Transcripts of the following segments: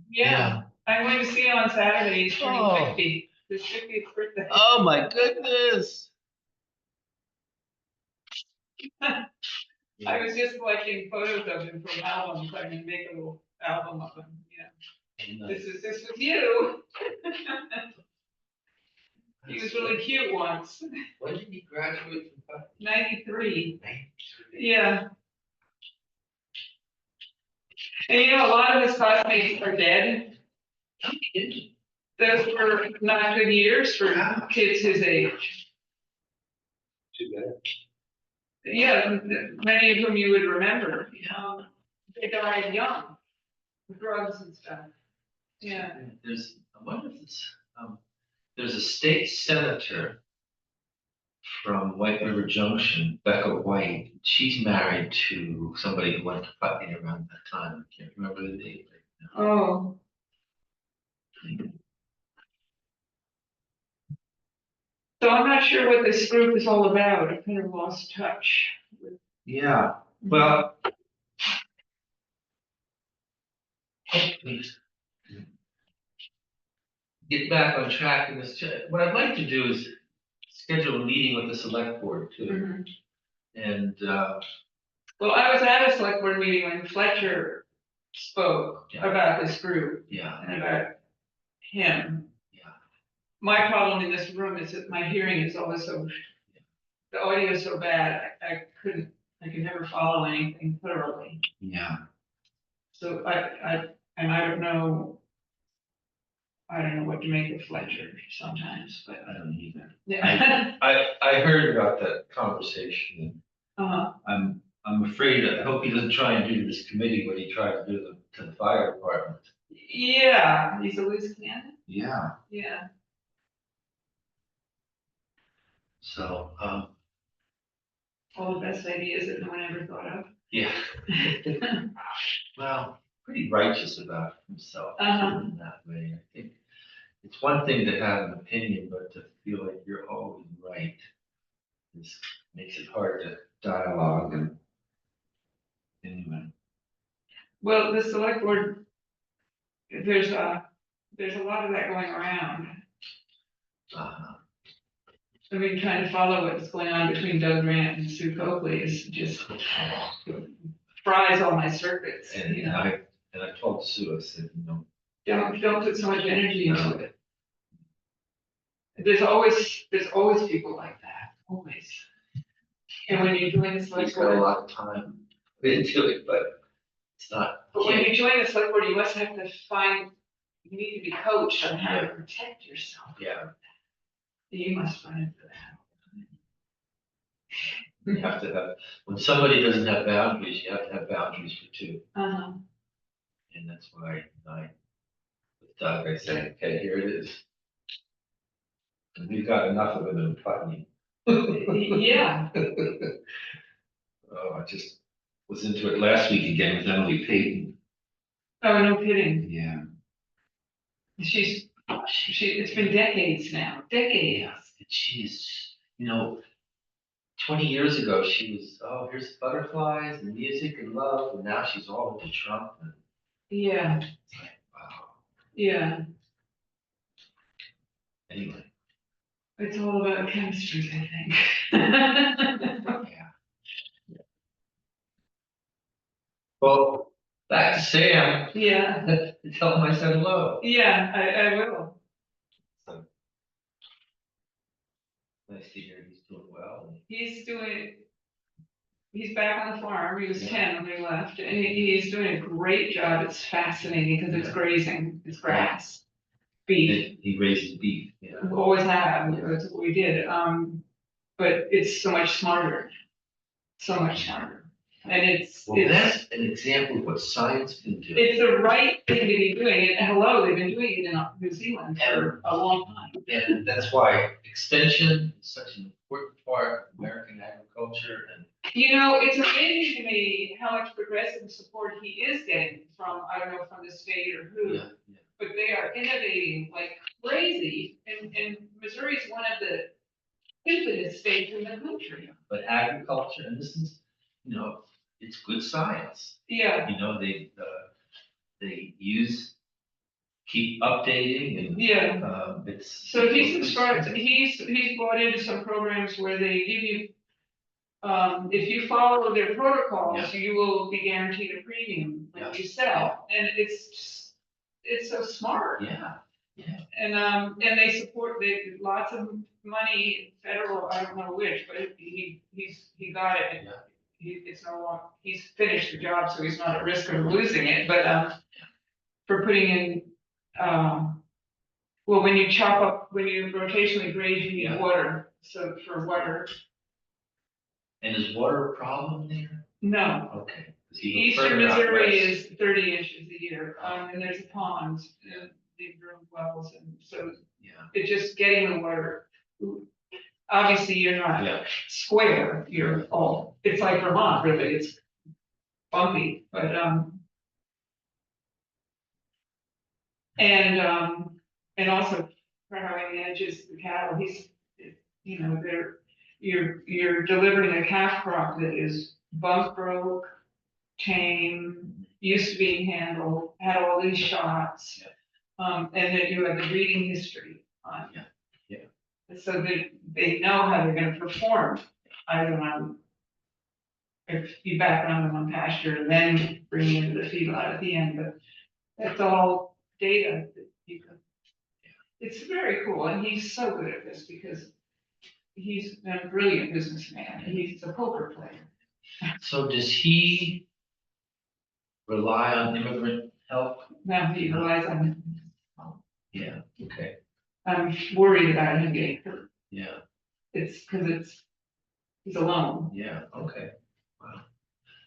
Yeah, I'm going to see him on Saturday. He's turning Oh. 50. His 50th birthday. Oh my goodness. I was just collecting photos of him from albums. I can make a little album of him. Yeah. Nice. This was you. He was really cute once. When did he graduate from Putney? 93. 93. Yeah. And a lot of his classmates are dead. Those were not good years for kids his age. Too bad. Yeah, many of whom you would remember. They died young, with drugs and stuff. Yeah. I wonder if it's, there's a state senator from White River Junction, Becca White. She's married to somebody who went to Putney around that time. I can't remember the date right now. Oh. So I'm not sure what this group is all about. I kind of lost touch. Yeah, well, hopefully get back on track in this. What I'd like to do is schedule a meeting with the select board too. Mhm. And, Well, I was at a select board meeting when Fletcher spoke about this group yeah, and about him. yeah, My problem in this room is that my hearing is always the audio is so bad, I could never follow anything thoroughly. yeah. So and I don't know what to make of Fletcher sometimes, but I don't either. yeah. I heard about that conversation. Uh-huh. I'm afraid, I hope he doesn't try and do this committee what he tried to do to the fire department. Yeah, he's a loose cannon. Yeah. Yeah. So, All the best ideas that no one ever thought of. yeah. Well, pretty righteous about himself in that way. I think it's one thing to have an opinion, but to feel like you're always right makes it hard to dialogue and anyway. Well, the select board, there's a lot of that going around. Uh-huh. I mean, trying to follow what's going on between Doug Grant and Sue Coakley is just fries all my circuits. And I told Sue, I said, don't put so much energy into it. There's always people like that, always. And when you join the select he's got a board, lot of time into it, but it's not. but when you join the select board, you must have to you need to be coached on how to protect yourself. Yeah. You must run into that. You have to have, when somebody doesn't have boundaries, you have to have boundaries for two. Uh-huh. And that's why with Doug, I said, okay, here it is. And we've got enough of it in Putney. Yeah. Oh, I just was into it last week again with Emily Payton. Oh, no kidding. Yeah. It's been decades now, decades. Yeah, and she's, 20 years ago, she was, oh, here's butterflies and music and love, and now she's all into Trump. And yeah. it's like, wow. Yeah. Anyway. It's all about chemistry, I think. Yeah. Well, back to Sam. Yeah. Tell him I said hello. Yeah, I will. So, nice to hear he's doing well. He's back on the farm. He was 10 when they left, and he's doing a great job. It's fascinating because it's grazing, it's grass, beef. He raises beef. Yeah. We always have. That's what we did. But it's so much smarter, and that's an example of what science can do. It's the right thing to be doing. And hello, they've been doing it in New Zealand for a long time. And that's why extension is such an important part of American agriculture. And it's amazing to me how much progressive support he is getting from, I don't know, from the state or who. Yeah. But they are innovating like crazy. And Missouri is one of the infinite states in the country. But agriculture, and this is, it's good science. Yeah. They they use, keep updating and. Yeah. It's. So he's bought into some programs where they give you, if you follow their protocols, you will be guaranteed a premium when you sell. And it's so smart. Yeah, yeah. And they support, lots of money, federal, I don't know which, but he got it. Yeah. It's no longer, he's finished the job, so he's not at risk of losing it, but, for putting in, well, when you chop up, when you rotationally grade, you need water, so for water. And is water a problem there? No. Okay. Eastern Missouri is 30 inches a year, and there's a pond, they drill wells, and so it's just getting the water. Obviously, you're not square, you're all, it's like Vermont, really, it's bumpy, but, and also for having the edges, the cattle, you're delivering a calf crop that is bump broke, tame, used to being handled, had all these shots. And then you have the breeding history on. So they know how they're gonna perform, either on, if you back on them on pasture and then bring them into the feedlot at the end, but that's all data that you can. It's very cool, and he's so good at this because he's a brilliant businessman, he's a poker player. So does he rely on immigrant help? No, he relies on. Yeah, okay. I'm worried about him getting hurt. Yeah. It's because he's alone. Yeah, okay. Wow.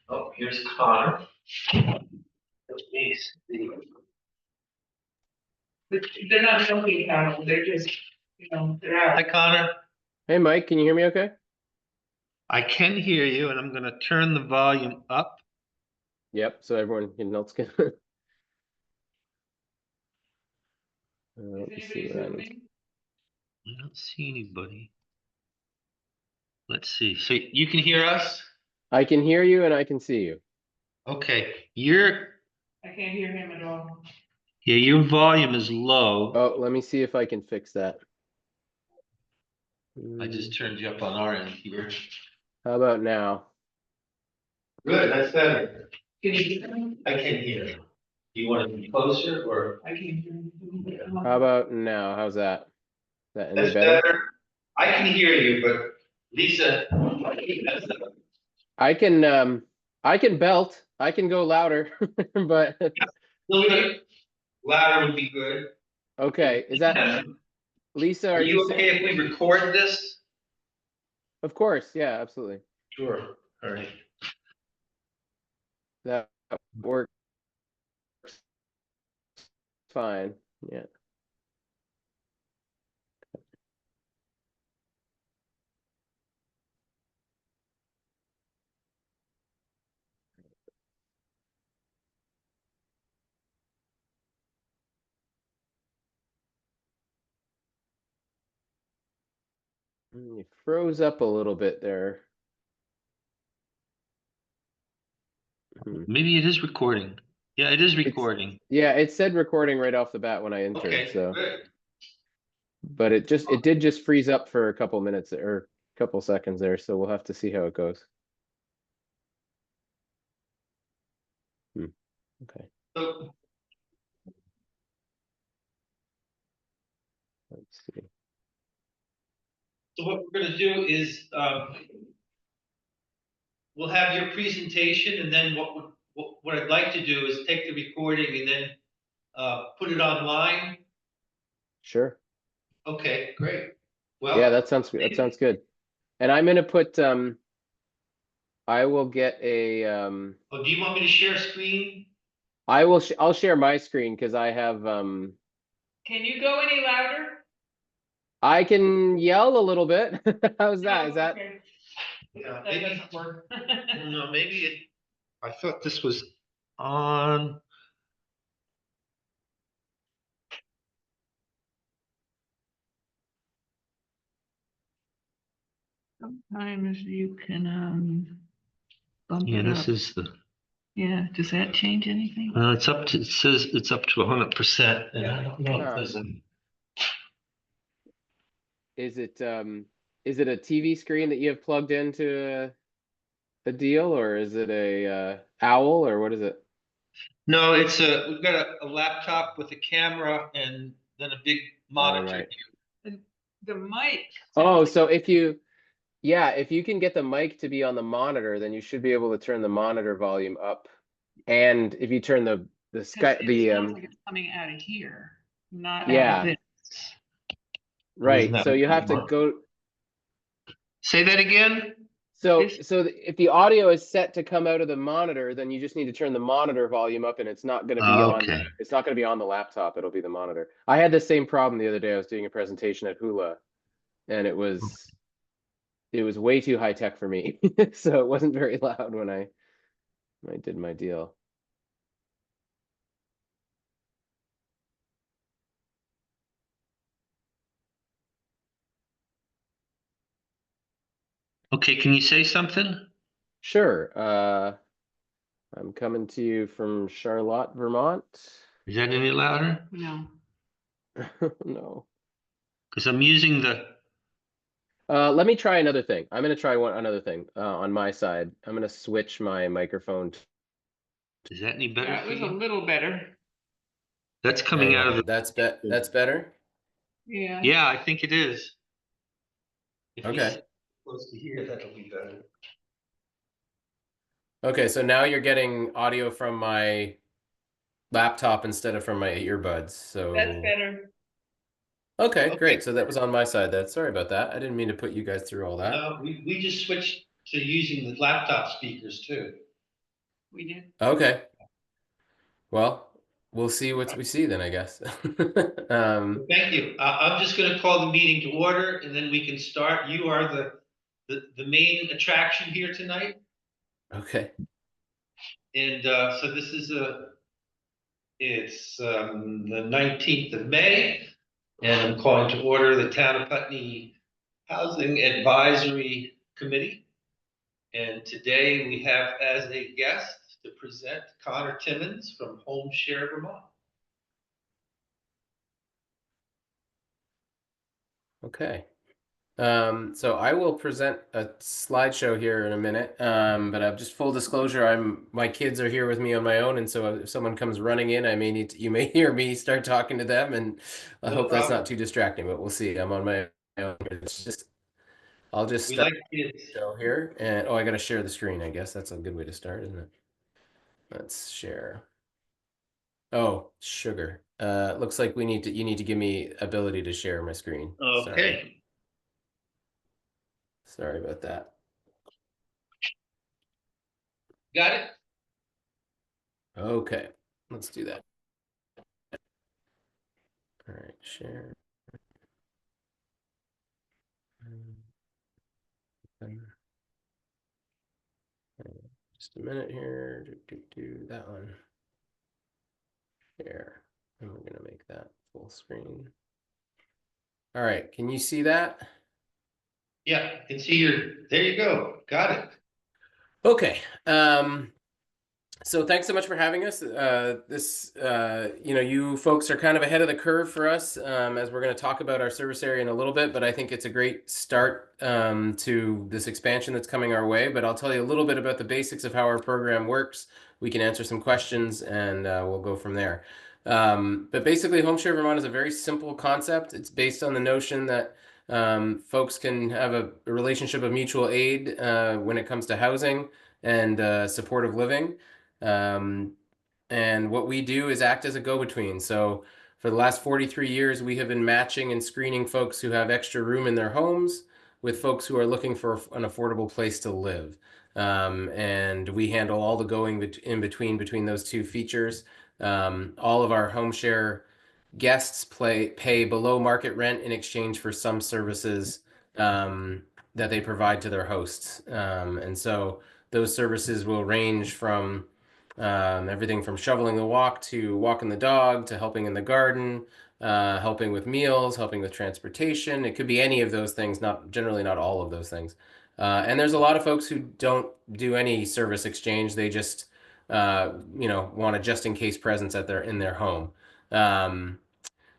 Oh, here's Connor. But they're not milking cattle, they're just, they're out. Hi, Connor. Hey, Mike, can you hear me okay? I can hear you, and I'm going to turn the volume up. Yep, so everyone else can. Is Let me see anybody what I need. zooming? I don't see anybody. Let's see. So you can hear us? I can hear you and I can see you. Okay. I can't hear him at all. Your volume is low. Oh, let me see if I can fix that. I just turned you up on our end here. How about now? Good, that's better. Can you hear him? I can hear. Do you want to be closer or? I can't hear him. How about now? How's that? Is that any That's better? better. I can hear you, but Lisa. I can belt. I can go louder, but A little bit louder would be good. okay. Is that Lisa? Are you okay if we record this? Of course, yeah, absolutely. Sure. All right. That works fine. Yeah. You froze up a little bit there. Maybe it is recording. Yeah, it is recording. Yeah, it said recording right off the bat when I entered, Okay, so. good. But it did just freeze up for a couple minutes or a couple seconds there, so we'll have to see how it goes. Okay, So let's see. So what we're going to do is we'll have your presentation, and then what I'd like to do is take the recording and then put it online. Sure. Okay, great. Well, Yeah, that sounds good. And I'm gonna put I will get a oh, do you want me to share screen? I'll share my screen because I have Can you go any louder? I can yell a little bit. How's that? Is that Okay. Yeah, That doesn't work. no, maybe it. I thought this was on. Sometimes you can bump Yeah, it this up. is the. Yeah, does that change anything? It's up to, it says it's up to 100%, and I don't know if Ah. there's a. Is it a TV screen that you have plugged into a deal, or is it a owl, or what is it? No, we've got a laptop with a camera and then a big Oh, monitor. right. The mic. Oh, so if you can get the mic to be on the monitor, then you should be able to turn the monitor volume up. And if you turn the sky It sounds like it's coming out of here, not out of yeah, this. Isn't right. that So you have to what- go. Say that again? If the audio is set to come out of the monitor, then you just need to turn the monitor volume up, and it's not going to be on. Okay. It's not going to be on the laptop. It'll be the monitor. I had the same problem the other day. I was doing a presentation at Hula, and it was way too high tech for me, so it wasn't very loud when I did my deal. Okay, can you say something? Sure. I'm coming to you from Charlotte, Vermont. Is that any louder? No. No. Because I'm using the. Let me try another thing. I'm gonna try another thing on my side. I'm gonna switch my microphone. Is that any better That for was a you? little better. That's coming out of the. That's better. Yeah. Yeah, I think it is. If you Okay. sit close to here, that'll be better. Okay, so now you're getting audio from my laptop instead of from my earbuds. So That's better. okay, Okay. great. So that was on my side. Sorry about that. I didn't mean to put you guys through all that. No, we just switched to using the laptop speakers too. We did. Okay. Well, we'll see what we see then, I guess. Thank you. I'm just going to call the meeting to order and then we can start. You are the main attraction here tonight. Okay. And so this is it's the 19th of May, and I'm calling to order the Town of Putney Housing Advisory Committee. And today we have as a guest to present Connor Timmons from Home Share Vermont. Okay. So I will present a slideshow here in a minute. But I've just full disclosure, my kids are here with me on my own, and so if someone comes running in, you may hear me start talking to them, and I No hope that's problem. not too distracting, but we'll see. I'm on my own. I'll just We start like kids. the show here, and I gotta share the screen, I guess. That's a good way to start, isn't it? Let's share. Oh, sugar. Looks like you need to give me ability to share my screen. Okay. Sorry about that. Got it? Okay, let's do that. All right, share. Just a minute here. Do that one. Share. And we're gonna make that full screen. All right, can you see that? Yeah, I can see there you go. Got it. Okay. So thanks so much for having us. You folks are kind of ahead of the curve for us as we're going to talk about our service area in a little bit, but I think it's a great start to this expansion that's coming our way. But I'll tell you a little bit about the basics of how our program works. We can answer some questions and we'll go from there. But basically, Home Share Vermont is a very simple concept. It's based on the notion that folks can have a relationship of mutual aid when it comes to housing and supportive living. And what we do is act as a go-between. So for the last 43 years, we have been matching and screening folks who have extra room in their homes with folks who are looking for an affordable place to live. And we handle all the going in between those two features. All of our home share guests pay below market rent in exchange for some services that they provide to their hosts. And so those services will range from everything from shoveling the walk to walking the dog to helping in the garden, helping with meals, helping with transportation. It could be any of those things, generally not all of those things. And there's a lot of folks who don't do any service exchange. They just want a just in case presence in their home.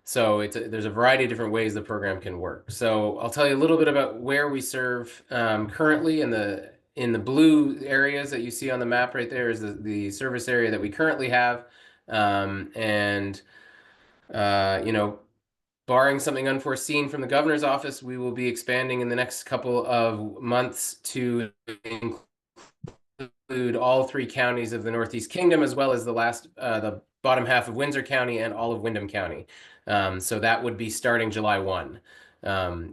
So there's a variety of different ways the program can work. So I'll tell you a little bit about where we serve currently in the blue areas that you see on the map right there is the service area that we currently have. And barring something unforeseen from the governor's office, we will be expanding in the next couple of months to include all 3 counties of the Northeast Kingdom, as well as the bottom half of Windsor County and all of Windham County. So that would be starting July 1.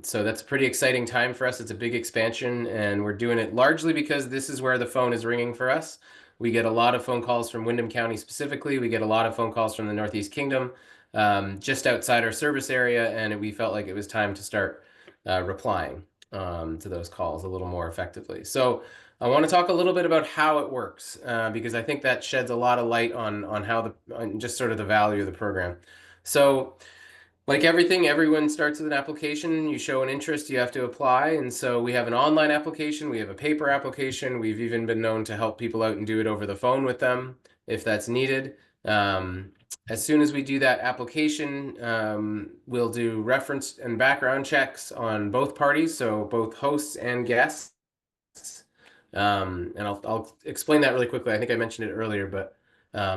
So that's a pretty exciting time for us. It's a big expansion, and we're doing it largely because this is where the phone is ringing for us. We get a lot of phone calls from Windham County specifically. We get a lot of phone calls from the Northeast Kingdom, just outside our service area, and we felt like it was time to start replying to those calls a little more effectively. So I want to talk a little bit about how it works, because I think that sheds a lot of light on just sort of the value of the program. So, like everything, everyone starts with an application. You show an interest, you have to apply. And so we have an online application, we have a paper application. We've even been known to help people out and do it over the phone with them if that's needed. As soon as we do that application, we'll do reference and background checks on both parties, so both hosts and guests. And I'll explain that really quickly. I think I mentioned it earlier, but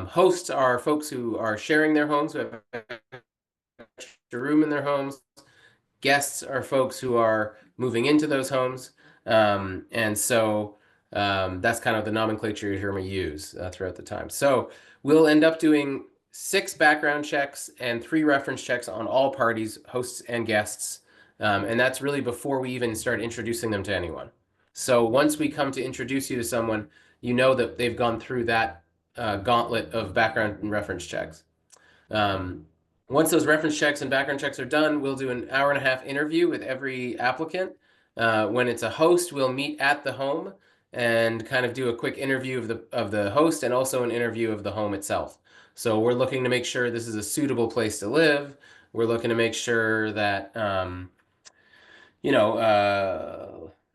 hosts are folks who are sharing their homes, who have extra room in their homes. Guests are folks who are moving into those homes. And so that's kind of the nomenclature you hear me use throughout the time. So we'll end up doing 6 background checks and 3 reference checks on all parties, hosts and guests. And that's really before we even start introducing them to anyone. So once we come to introduce you to someone, you know that they've gone through that gauntlet of background and reference checks. Once those reference checks and background checks are done, we'll do an hour-and-a-half interview with every applicant. When it's a host, we'll meet at the home and kind of do a quick interview of the host and also an interview of the home itself. So we're looking to make sure this is a suitable place to live. We're looking to make sure that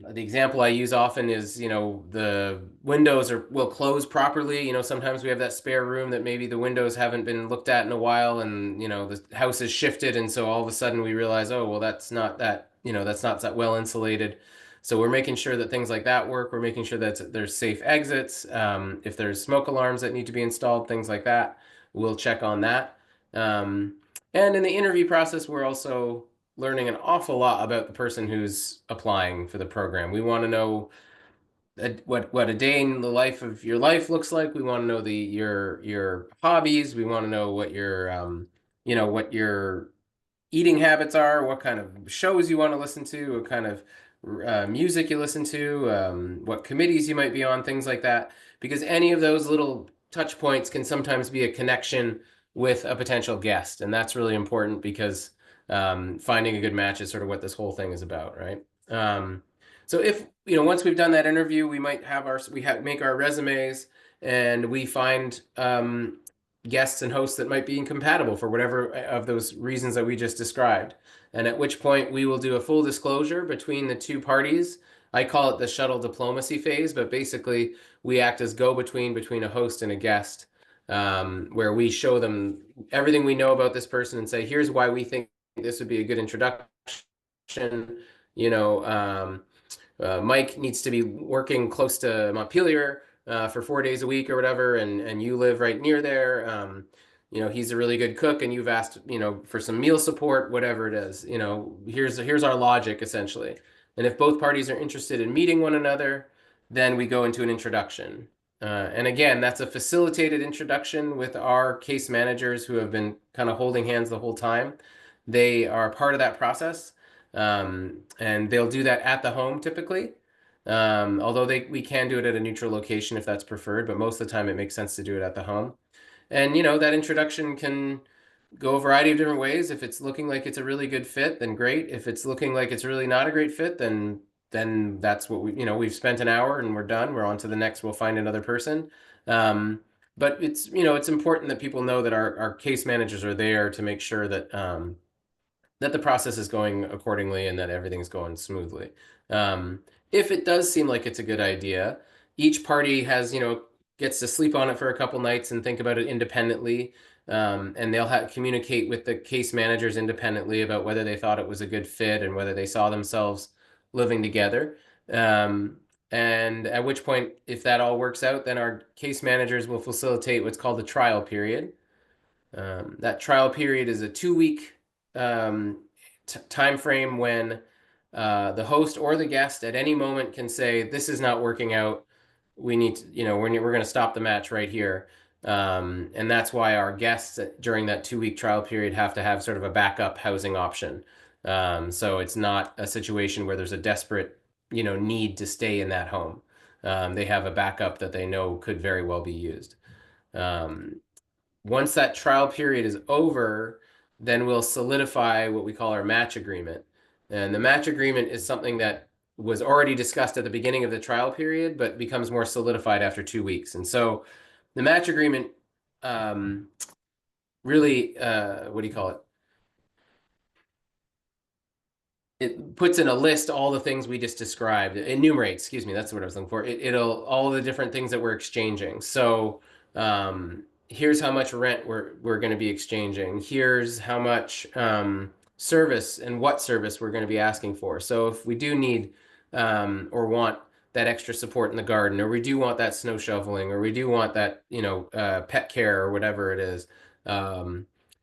the example I use often is, the windows will close properly. Sometimes we have that spare room that maybe the windows haven't been looked at in a while, and, the house has shifted. And so all of a sudden we realize, oh, well, that's not that well insulated. So we're making sure that things like that work. We're making sure that there's safe exits. If there's smoke alarms that need to be installed, things like that, we'll check on that. And in the interview process, we're also learning an awful lot about the person who's applying for the program. We want to know what a day in the life of your life looks like. We want to know your hobbies. We want to know what your eating habits are, what kind of shows you want to listen to, what kind of music you listen to, what committees you might be on, things like that. Because any of those little touch points can sometimes be a connection with a potential guest. And that's really important because finding a good match is sort of what this whole thing is about, right? So if, once we've done that interview, we might make our resumes, and we find guests and hosts that might be incompatible for whatever of those reasons that we just described. And at which point we will do a full disclosure between the 2 parties. I call it the shuttle diplomacy phase, but basically we act as go-between between a host and a guest, where we show them everything we know about this person and say, here's why we think this would be a good introduction. Mike needs to be working close to Montpelier for 4 days a week or whatever, and you live right near there. He's a really good cook, and you've asked, for some meal support, whatever it is. Here's our logic essentially. And if both parties are interested in meeting one another, then we go into an introduction. And again, that's a facilitated introduction with our case managers who have been kind of holding hands the whole time. They are part of that process, and they'll do that at the home typically. Although we can do it at a neutral location if that's preferred, but most of the time it makes sense to do it at the home. And that introduction can go a variety of different ways. If it's looking like it's a really good fit, then great. If it's looking like it's really not a great fit, then that's what we've spent an hour and we're done. We're on to the next. We'll find another person. But it's important that people know that our case managers are there to make sure that the process is going accordingly and that everything's going smoothly. If it does seem like it's a good idea, each party has, gets to sleep on it for a couple nights and think about it independently. And they'll communicate with the case managers independently about whether they thought it was a good fit and whether they saw themselves living together. And at which point, if that all works out, then our case managers will facilitate what's called the trial period. That trial period is a 2-week time frame when the host or the guest at any moment can say, "This is not working out. We need to, we're going to stop the match right here." And that's why our guests during that 2-week trial period have to have sort of a backup housing option. So it's not a situation where there's a desperate, need to stay in that home. They have a backup that they know could very well be used. Once that trial period is over, then we'll solidify what we call our match agreement. And the match agreement is something that was already discussed at the beginning of the trial period, but becomes more solidified after 2 weeks. And so the match agreement really, what do you call it? It puts in a list all the things we just described. It enumerates, excuse me, that's what I was looking for. It'll all the different things that we're exchanging. So here's how much rent we're going to be exchanging. Here's how much service and what service we're going to be asking for. So if we do need or want that extra support in the garden, or we do want that snow shoveling, or we do want that pet care or whatever it is,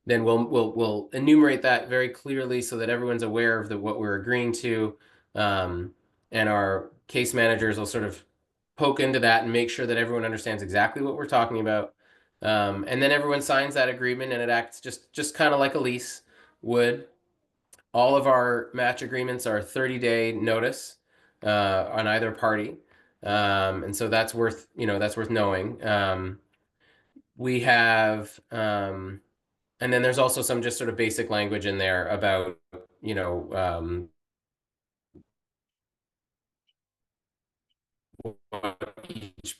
then we'll enumerate that very clearly so that everyone's aware of what we're agreeing to, and our case managers will sort of poke into that and make sure that everyone understands exactly what we're talking about. And then everyone signs that agreement, and it acts just kind of like a lease would. All of our match agreements are 30-day notice on either party, and so that's worth knowing. We have. And then there's also some just sort of basic language in there about, what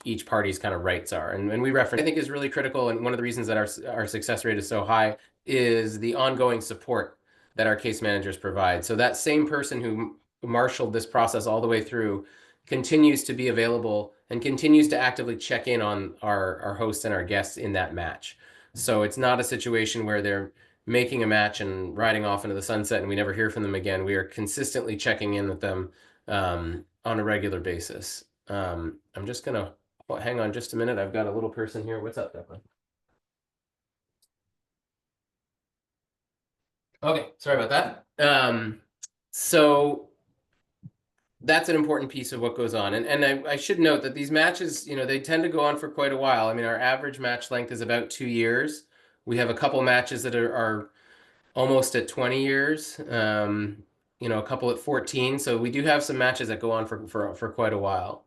each party's kind of rights are. And we reference, I think, is really critical. And one of the reasons that our success rate is so high is the ongoing support that our case managers provide. So that same person who marshaled this process all the way through continues to be available and continues to actively check in on our hosts and our guests in that match. So it's not a situation where they're making a match and riding off into the sunset and we never hear from them again. We are consistently checking in with them on a regular basis. I'm just gonna hang on just a minute. I've got a little person here. What's up, Declan? Okay, sorry about that. So that's an important piece of what goes on. And I should note that these matches, they tend to go on for quite a while. I mean, our average match length is about 2 years. We have a couple matches that are almost at 20 years, a couple at 14. So we do have some matches that go on for quite a while.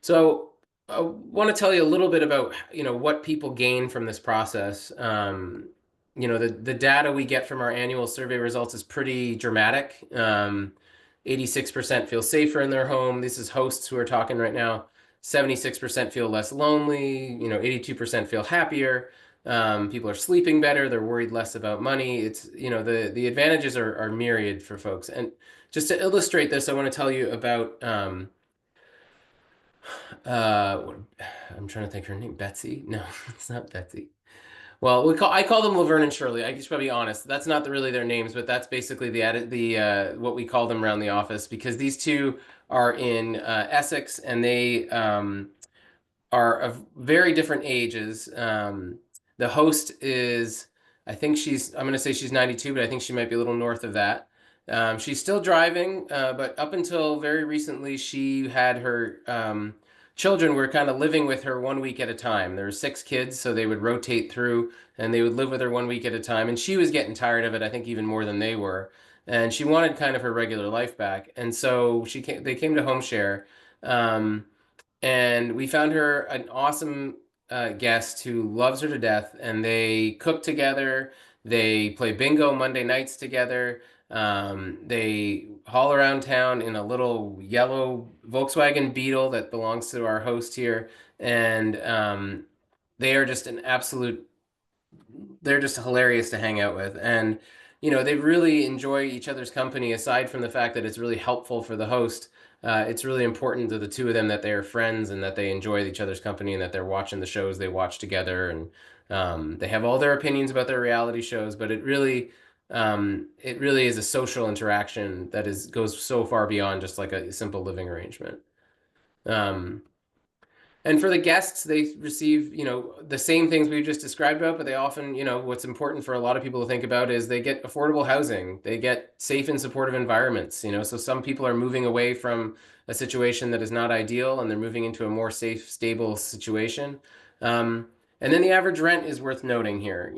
So I want to tell you a little bit about, what people gain from this process. The data we get from our annual survey results is pretty dramatic. 86% feel safer in their home. This is hosts who are talking right now. 76% feel less lonely. 82% feel happier. People are sleeping better. They're worried less about money. It's, the advantages are myriad for folks. And just to illustrate this, I want to tell you about, I'm trying to think her name, Betsy. No, it's not Betsy. Well, I call them Laverne and Shirley. I should be honest. That's not really their names, but that's basically the what we call them around the office, because these two are in Essex, and they are of very different ages. The host is, I'm going to say she's 92, but I think she might be a little north of that. She's still driving, but up until very recently, she had her children were kind of living with her 1 week at a time. There were 6 kids, so they would rotate through, and they would live with her 1 week at a time. And she was getting tired of it, I think, even more than they were. And she wanted kind of her regular life back. And so they came to Home Share. And we found her an awesome guest who loves her to death, and they cook together. They play bingo Monday nights together. They haul around town in a little yellow Volkswagen Beetle that belongs to our host here, and they are just they're just hilarious to hang out with. And they really enjoy each other's company, aside from the fact that it's really helpful for the host. it's really important to the two of them that they are friends and that they enjoy each other's company and that they're watching the shows they watch together. And they have all their opinions about their reality shows, but it really is a social interaction that goes so far beyond just like a simple living arrangement. And for the guests, they receive, the same things we just described about, but they often, what's important for a lot of people to think about is they get affordable housing, they get safe and supportive environments, so some people are moving away from a situation that is not ideal and they're moving into a more safe, stable situation. And then the average rent is worth noting here.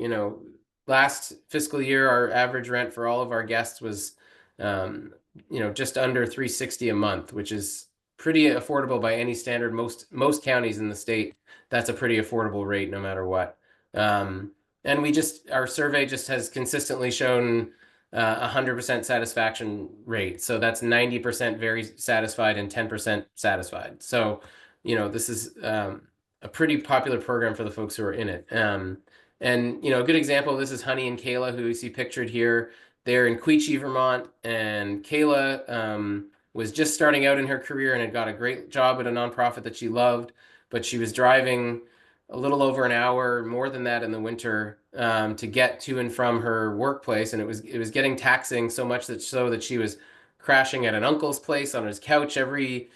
Last fiscal year, our average rent for all of our guests was, just under $360 a month, which is pretty affordable by any standard. Most counties in the state, that's a pretty affordable rate no matter what. And our survey just has consistently shown 100% satisfaction rate. So that's 90% very satisfied and 10% satisfied. So, this is a pretty popular program for the folks who are in it. And, a good example of this is Honey and Kayla, who you see pictured here. They're in Quechee, Vermont, and Kayla was just starting out in her career and had got a great job at a nonprofit that she loved, but she was driving a little over an hour, more than that in the winter, to get to and from her workplace, and it was getting taxing so much that she was crashing at an uncle's place on his couch every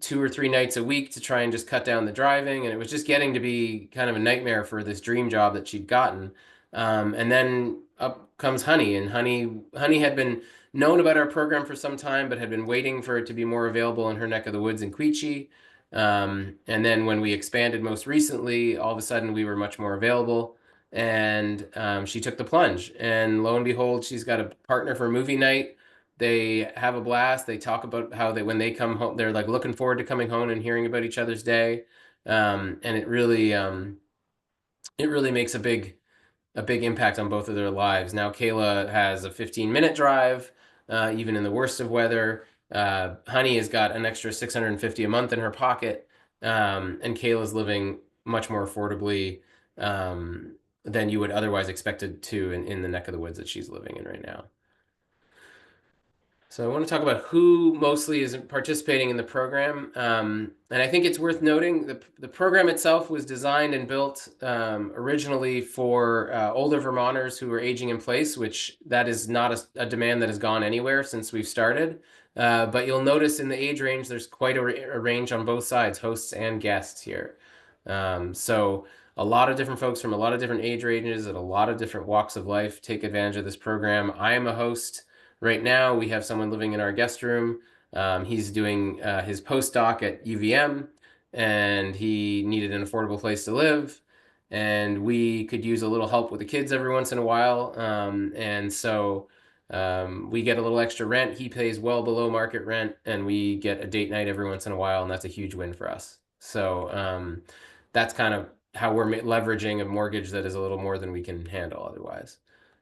2 or 3 nights a week to try and just cut down the driving, and it was just getting to be kind of a nightmare for this dream job that she'd gotten. And then up comes Honey, and Honey had been known about our program for some time, but had been waiting for it to be more available in her neck of the woods in Quechee. And then when we expanded most recently, all of a sudden we were much more available, and she took the plunge. And lo and behold, she's got a partner for movie night. They have a blast. They talk about how when they come home, they're like looking forward to coming home and hearing about each other's day. And it really makes a big impact on both of their lives. Now Kayla has a 15-minute drive, even in the worst of weather. Honey has got an extra $650 a month in her pocket, and Kayla's living much more affordably than you would otherwise expect it to in the neck of the woods that she's living in right now. So I want to talk about who mostly is participating in the program. And I think it's worth noting the program itself was designed and built originally for older Vermonters who are aging in place, which that is not a demand that has gone anywhere since we've started. But you'll notice in the age range, there's quite a range on both sides, hosts and guests here. So a lot of different folks from a lot of different age ranges and a lot of different walks of life take advantage of this program. I am a host. Right now, we have someone living in our guest room. He's doing his postdoc at UVM, and he needed an affordable place to live. And we could use a little help with the kids every once in a while. And so we get a little extra rent. He pays well below market rent, and we get a date night every once in a while, and that's a huge win for us. So that's kind of how we're leveraging a mortgage that is a little more than we can handle otherwise.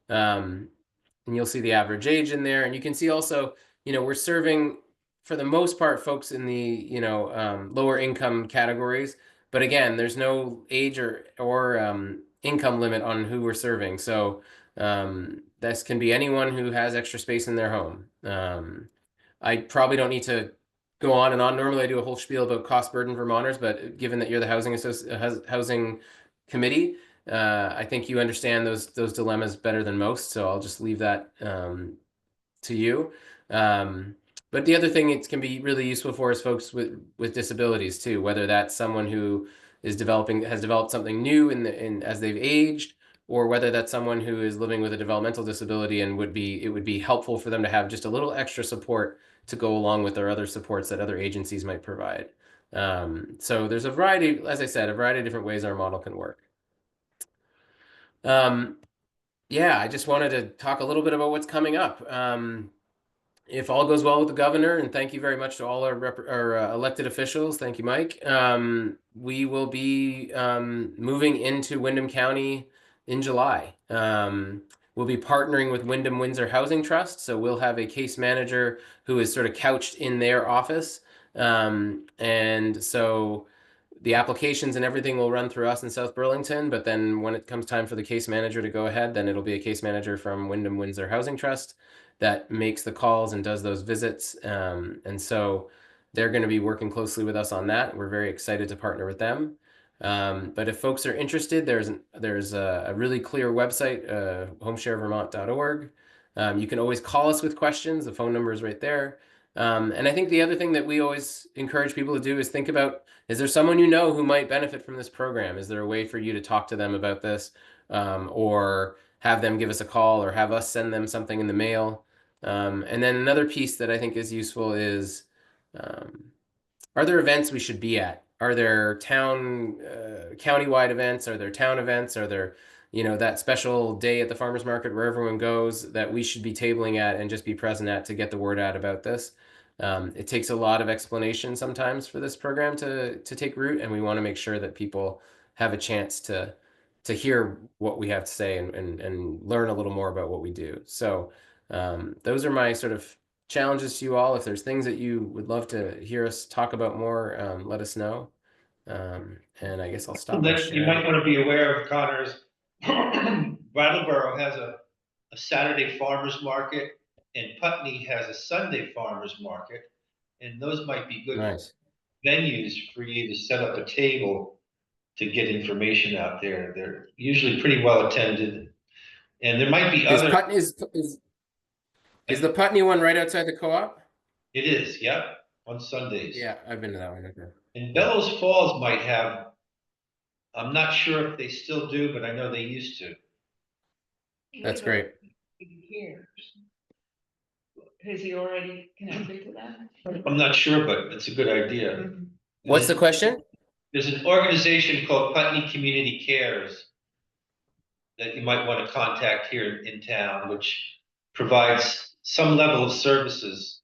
And you'll see the average age in there. And you can see also, we're serving, for the most part, folks in the, lower income categories. But again, there's no age or income limit on who we're serving. So this can be anyone who has extra space in their home. I probably don't need to go on and on. Normally, I do a whole spiel about cost burden Vermonters, but given that you're the housing committee, I think you understand those dilemmas better than most, so I'll just leave that to you. But the other thing it can be really useful for is folks with disabilities too, whether that's someone who has developed something new as they've aged, or whether that's someone who is living with a developmental disability and it would be helpful for them to have just a little extra support to go along with their other supports that other agencies might provide. So there's a variety, as I said, a variety of different ways our model can work. Yeah, I just wanted to talk a little bit about what's coming up. If all goes well with the governor, and thank you very much to all our elected officials, thank you, Mike. We will be moving into Windham County in July. We'll be partnering with Windham Windsor Housing Trust, so we'll have a case manager who is sort of couched in their office. And so the applications and everything will run through us in South Burlington, but then when it comes time for the case manager to go ahead, then it'll be a case manager from Windham Windsor Housing Trust. that makes the calls and does those visits. And so they're going to be working closely with us on that. We're very excited to partner with them. But if folks are interested, there's a really clear website, homesharevermont.org. You can always call us with questions. The phone number is right there. And I think the other thing that we always encourage people to do is think about, is there someone you know who might benefit from this program? Is there a way for you to talk to them about this, or have them give us a call, or have us send them something in the mail? And then another piece that I think is useful is, are there events we should be at? Are there countywide events? Are there town events? Are there, that special day at the farmer's market where everyone goes that we should be tabling at and just be present at to get the word out about this? It takes a lot of explanation sometimes for this program to take root, and we want to make sure that people have a chance to hear what we have to say and learn a little more about what we do. So those are my sort of challenges to you all. If there's things that you would love to hear us talk about more, let us know. And I guess I'll stop my You might sharing. want to be aware of, Connors, Brattleboro has a Saturday farmer's market, and Putney has a Sunday farmer's market. And those might be good Nice. venues for you to set up a table to get information out there. They're usually pretty well attended. And there might be Is other, Putney is the Putney one right outside the co-op? it is, yep, on Sundays. Yeah, I've been to that one. Okay. And Bellows Falls might have, I'm not sure if they still do, but I know they used to. That's great. Here. Has he already connected to that? I'm not sure, but it's a good idea. What's the question? There's an organization called Putney Community Cares that you might want to contact here in town, which provides some level of services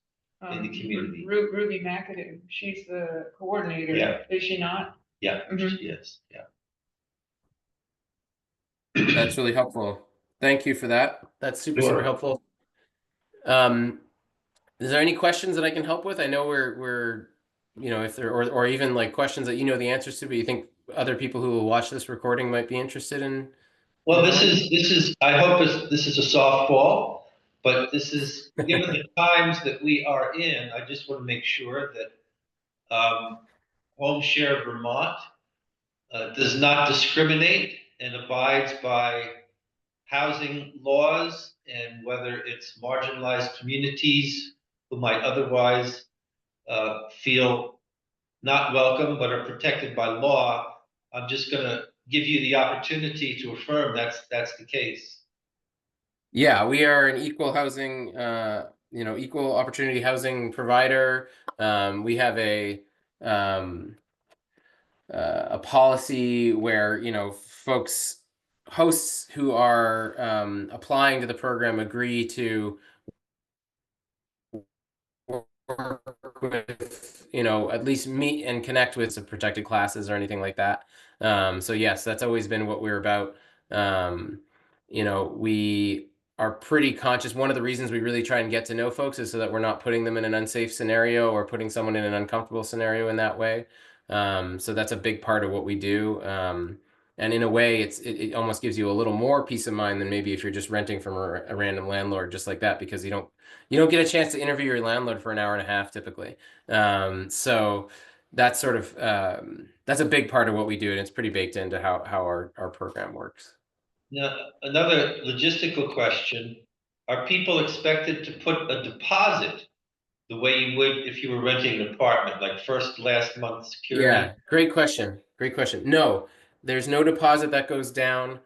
in the community. Ruby McAdoo, she's the coordinator. Yeah. Is she not? Yeah, Mhm. yes, yeah. That's really helpful. Thank you for that. That's super Sure. helpful. Is there any questions that I can help with? I know we're if there or even like questions that you know the answers to, but you think other people who will watch this recording might be interested in. Well, this is, I hope this is a softball, but this is, given the times that we are in, I just want to make sure that Home Share Vermont does not discriminate and abides by housing laws, and whether it's marginalized communities who might otherwise feel not welcome but are protected by law. I'm just going to give you the opportunity to affirm that's the case. Yeah, we are an equal housing, equal opportunity housing provider. We have a policy where hosts who are applying to the program agree to work with, at least meet and connect with some protected classes or anything like that. So yes, that's always been what we're about. We are pretty conscious. One of the reasons we really try and get to know folks is so that we're not putting them in an unsafe scenario or putting someone in an uncomfortable scenario in that way. So that's a big part of what we do. And in a way, it almost gives you a little more peace of mind than maybe if you're just renting from a random landlord just like that, because you don't get a chance to interview your landlord for an hour and a half typically. So that's sort of that's a big part of what we do, and it's pretty baked into how our program works. Now, another logistical question: are people expected to put a deposit the way you would if you were renting an apartment, like first, last month security? Yeah, great question. Great question. No, there's no deposit that goes down.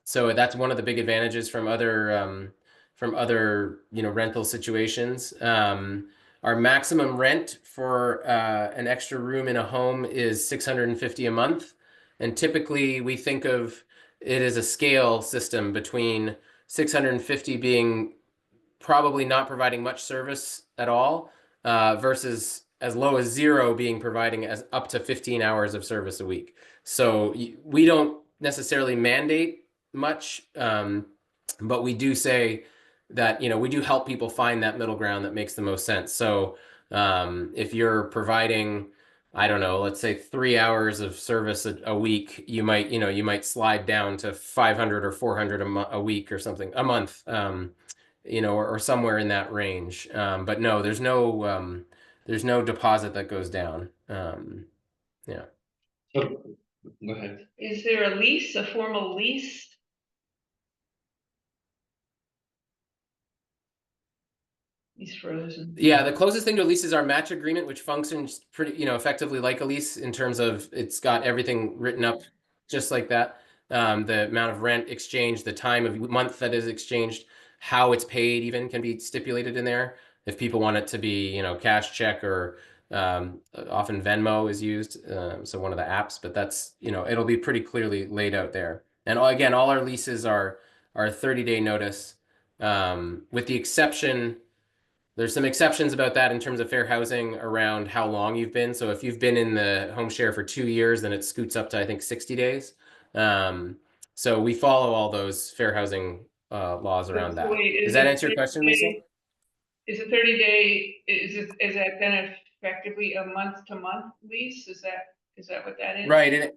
So that's one of the big advantages from other rental situations. Our maximum rent for an extra room in a home is $650 a month, and typically we think of it as a scale system between 650 being probably not providing much service at all, versus as low as 0 being providing as up to 15 hours of service a week. So we don't necessarily mandate much, but we do say that we do help people find that middle ground that makes the most sense. So if you're providing, I don't know, let's say 3 hours of service a week, you might slide down to 500 or 400 a week or something a month. or somewhere in that range. But no, there's no deposit that goes down. Yeah. So, go ahead. Is there a lease, a formal lease? He's frozen. Yeah, the closest thing to a lease is our match agreement, which functions pretty, effectively like a lease in terms of it's got everything written up just like that. The amount of rent exchanged, the time of month that is exchanged, how it's paid even can be stipulated in there. If people want it to be, cash check or often Venmo is used, so one of the apps, but that's, it'll be pretty clearly laid out there. And again, all our leases are 30-day notice, with the exception. There's some exceptions about that in terms of fair housing around how long you've been. So if you've been in the home share for 2 years, then it scoots up to, I think, 60 days. So we follow all those fair housing laws around that. Wait, Does that answer your question, Lisa? Is a 30-day, is that then effectively a month-to-month lease? Is that what that is? Right. And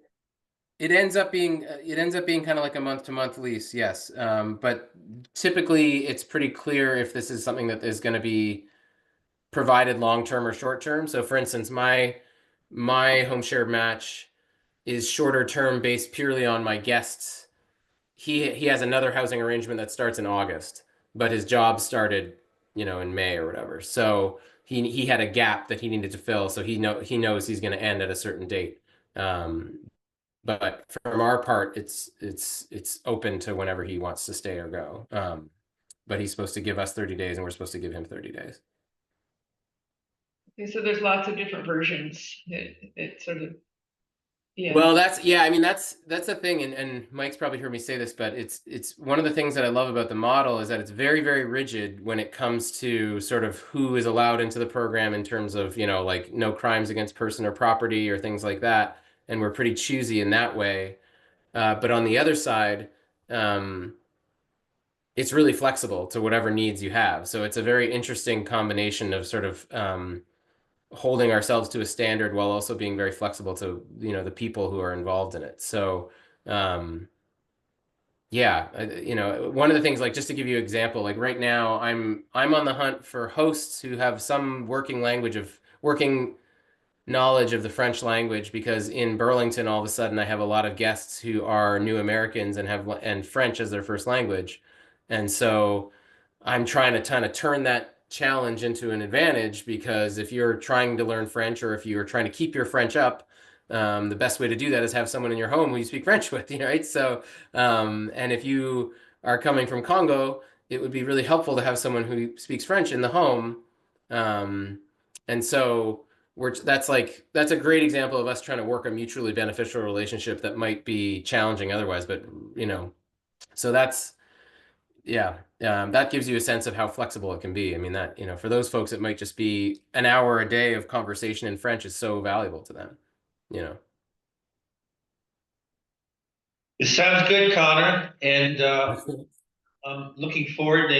it ends up being kind of like a month-to-month lease, yes. But typically it's pretty clear if this is something that is going to be provided long-term or short-term. So for instance, my home share match is shorter term based purely on my guests. He has another housing arrangement that starts in August, but his job started, in May or whatever. So he had a gap that he needed to fill. So he knows he's going to end at a certain date. But from our part, it's open to whenever he wants to stay or go. But he's supposed to give us 30 days, and we're supposed to give him 30 days. Okay, so there's lots of different versions. It sort of, yeah. Well, that's the thing, and Mike's probably heard me say this, but it's one of the things that I love about the model is that it's very, very rigid when it comes to sort of who is allowed into the program in terms of, like no crimes against person or property or things like that. And we're pretty choosy in that way. But on the other side, it's really flexible to whatever needs you have. So it's a very interesting combination of sort of holding ourselves to a standard while also being very flexible to, the people who are involved in it. So, yeah, one of the things, like just to give you an example, like right now I'm on the hunt for hosts who have some working knowledge of the French language, because in Burlington, all of a sudden I have a lot of guests who are new Americans and French as their first language. And so I'm trying to kind of turn that challenge into an advantage, because if you're trying to learn French or if you're trying to keep your French up, the best way to do that is have someone in your home who you speak French with, right? So, and if you are coming from Congo, it would be really helpful to have someone who speaks French in the home. And so that's a great example of us trying to work a mutually beneficial relationship that might be challenging otherwise, but so that gives you a sense of how flexible it can be. I mean, that, for those folks, it might just be an hour a day of conversation in French is so valuable to them, It sounds good, Connor, and I'm looking forward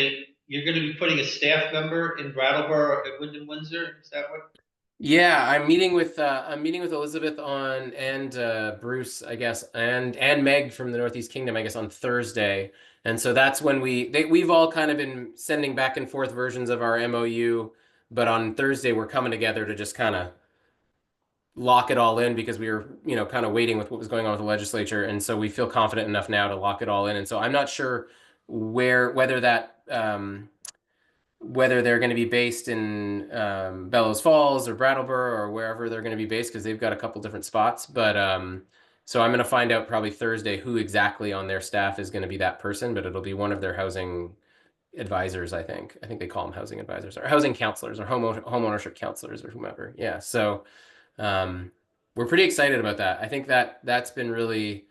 you're going to be putting a staff member in Brattleboro at Wyndham Windsor. Is that what? Yeah, I'm meeting with Elizabeth and Bruce, I guess, and Meg from the Northeast Kingdom, I guess, on Thursday. And so that's when we've all kind of been sending back and forth versions of our MOU, but on Thursday we're coming together to just kind of lock it all in, because we were, kind of waiting with what was going on with the legislature. And so we feel confident enough now to lock it all in. And so I'm not sure whether they're going to be based in Bellows Falls or Brattleboro or wherever they're going to be based, because they've got a couple different spots. But so I'm going to find out probably Thursday who exactly on their staff is going to be that person, but it'll be one of their housing advisors, I think. I think they call them housing advisors or housing counselors or home ownership counselors or whomever. Yeah. So we're pretty excited about that. I think that's been really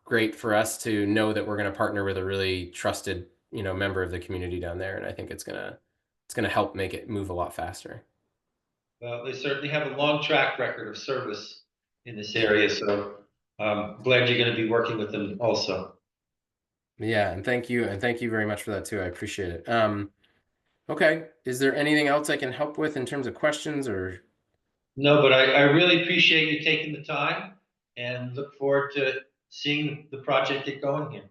great for us to know that we're going to partner with a really trusted, member of the community down there. And I think it's going to help make it move a lot faster. Well, they certainly have a long track record of service in this area, so I'm glad you're going to be working with them also. Yeah, and thank you very much for that too. I appreciate it. Okay, is there anything else I can help with in terms of questions or? No, but I really appreciate you taking the time and look forward to seeing the project get going here.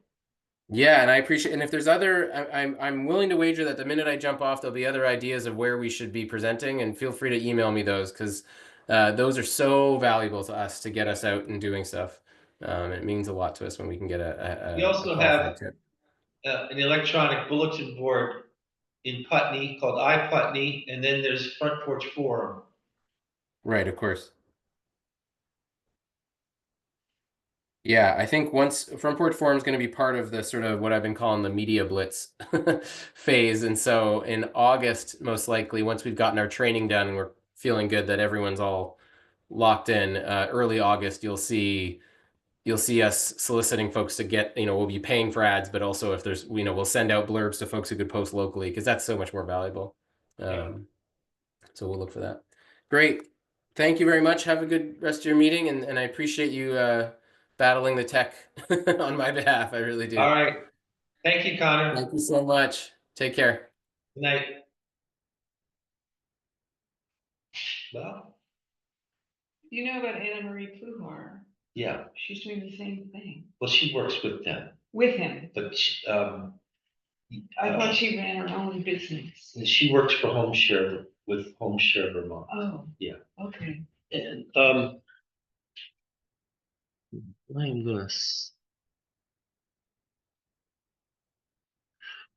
Yeah, and I appreciate, and if there's other, I'm willing to wager that the minute I jump off, there'll be other ideas of where we should be presenting, and feel free to email me those because those are so valuable to us to get us out and doing stuff. It means a lot to us when we can get We a also call for a have tip. an electronic bulletin board in Putney called iPutney, and then there's Front Porch Forum. Right, of course. Yeah, I think once Front Porch Forum is going to be part of the sort of what I've been calling the media blitz phase. And so in August, most likely, once we've gotten our training done and we're feeling good that everyone's all locked in, early August, you'll see us soliciting folks to get, we'll be paying for ads, but also if there's, we'll send out blurbs to folks who could post locally because that's so much more valuable. So we'll look for that. Great. Thank you very much. Have a good rest of your meeting, and I appreciate you battling the tech on my behalf. I really do. All right. Thank you, Connor. Thank you so much. Take care. Good night. Well, You know about Anna Marie Pluhar? yeah. She's doing the same thing Well, she works with them, with him. but I thought she ran her own business. she works for Home Share with Home Share Vermont. Oh. Yeah. Okay. And I'm gonna